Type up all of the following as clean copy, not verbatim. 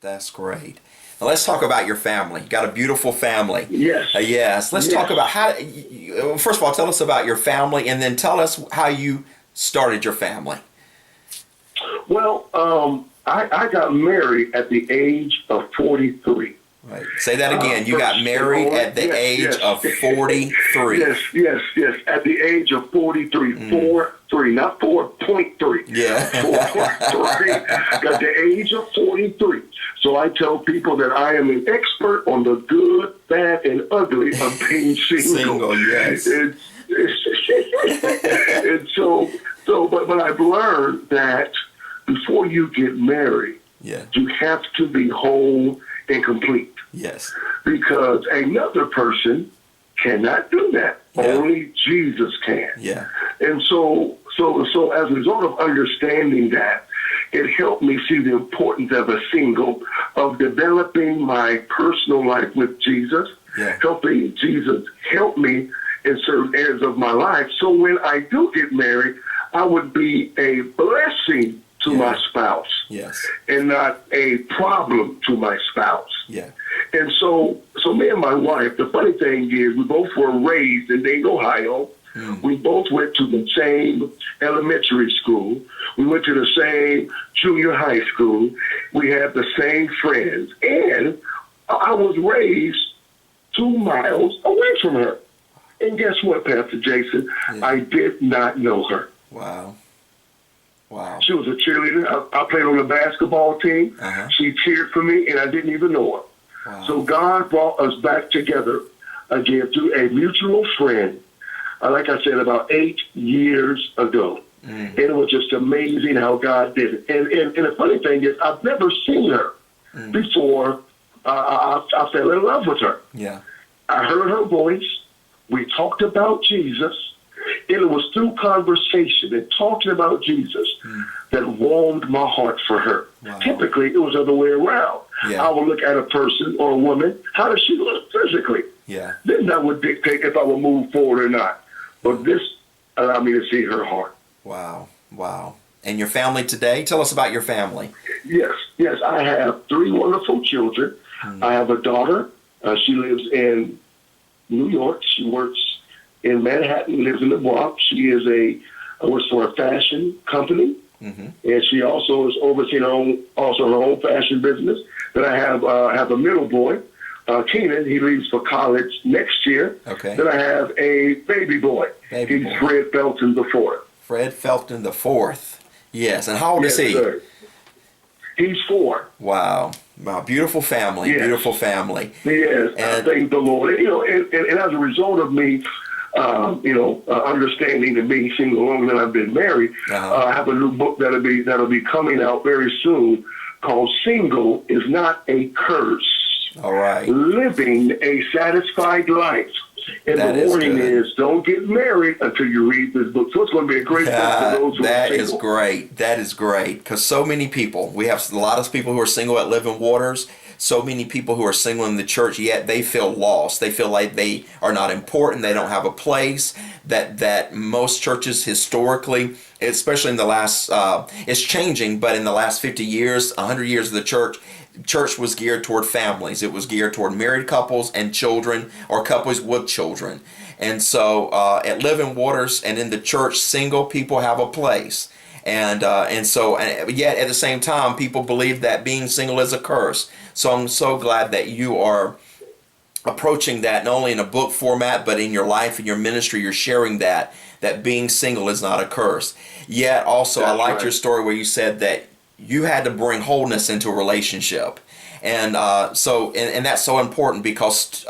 That's great. Now let's talk about your family. You got a beautiful family. Yes. Yes. Let's talk about how. First of all, tell us about your family, and then tell us how you started your family. Well, I got married at the age of 43. Right. Say that again. You got married at the age of 43. Yes. At the age of 43. 4-3, not 4.3. Yeah. 4.3. At the age of 43. So I tell people that I am an expert on the good, bad, and ugly of being single. Yes. And but I've learned that before you get married, you have to be whole and complete. Yes. Because another person cannot do that. Yeah. Only Jesus can. Yeah. And so as a result of understanding that, it helped me see the importance of a single, of developing my personal life with Jesus, helping Jesus help me in certain areas of my life. So when I do get married, I would be a blessing to my spouse. Yes. And not a problem to my spouse. Yeah. And so me and my wife, the funny thing is we both were raised in Dayton, Ohio. We both went to the same elementary school. We went to the same junior high school. We had the same friends. And I was raised 2 miles away from her. And guess what, Pastor Jason? I did not know her. Wow. She was a cheerleader. I played on the basketball team. She cheered for me, and I didn't even know her. Wow. So God brought us back together again through a mutual friend, like I said, about 8 years ago. And it was just amazing how God did it. And the funny thing is, I've never seen her before I fell in love with her. Yeah. I heard her voice. We talked about Jesus. And it was through conversation and talking about Jesus that warmed my heart for her. Wow. Typically, it was the other way around. Yeah. I would look at a person or a woman, how does she look physically? Yeah. Then that would dictate if I would move forward or not. But this allowed me to see her heart. Wow. Wow. And your family today? Tell us about your family. Yes. I have 3 wonderful children. I have a daughter. She lives in New York. She works in Manhattan, lives in the Bronx. She works for a fashion company, and she also is overseeing her own fashion business. Then I have a middle boy, Keenan. He leaves for college next year. Okay. Then I have a baby boy. He's Fred Felton the fourth. Fred Felton the fourth. Yes. And how old is he? Sir. He's 4. Wow. Beautiful family. Yes. Beautiful family. Yes. And thank the Lord. And as a result of me, understanding and being single longer than I've been married, I have a new book that'll be coming out very soon called "Single is Not a Curse." All right. Living a Satisfied Life. And the warning is don't get married until you read this book. So it's going to be a great book for those who are That single. is great. That is great. Because so many people, we have a lot of people who are single at Living Waters. So many people who are single in the church, yet they feel lost. They feel like they are not important. They don't have a place. That most churches historically, especially in the last, it's changing, but in the last 50 years, 100 years of the church was geared toward families. It was geared toward married couples and children, or couples with children. And so at Living Waters and in the church, single people have a place. And yet at the same time, people believe that being single is a curse. So I'm so glad that you are approaching that not only in a book format, but in your life and your ministry, you're sharing that being single is not a curse. Yet also, I liked your story where you said that you had to bring wholeness into a relationship. And that's so important because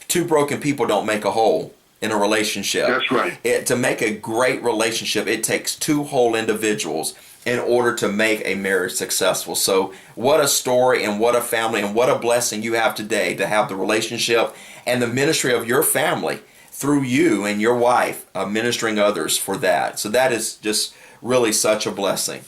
2 broken people don't make a whole in a relationship. That's right. To make a great relationship, it takes 2 whole individuals in order to make a marriage successful. So what a story and what a family and what a blessing you have today to have the relationship and the ministry of your family through you and your wife ministering others for that. So that is just really such a blessing.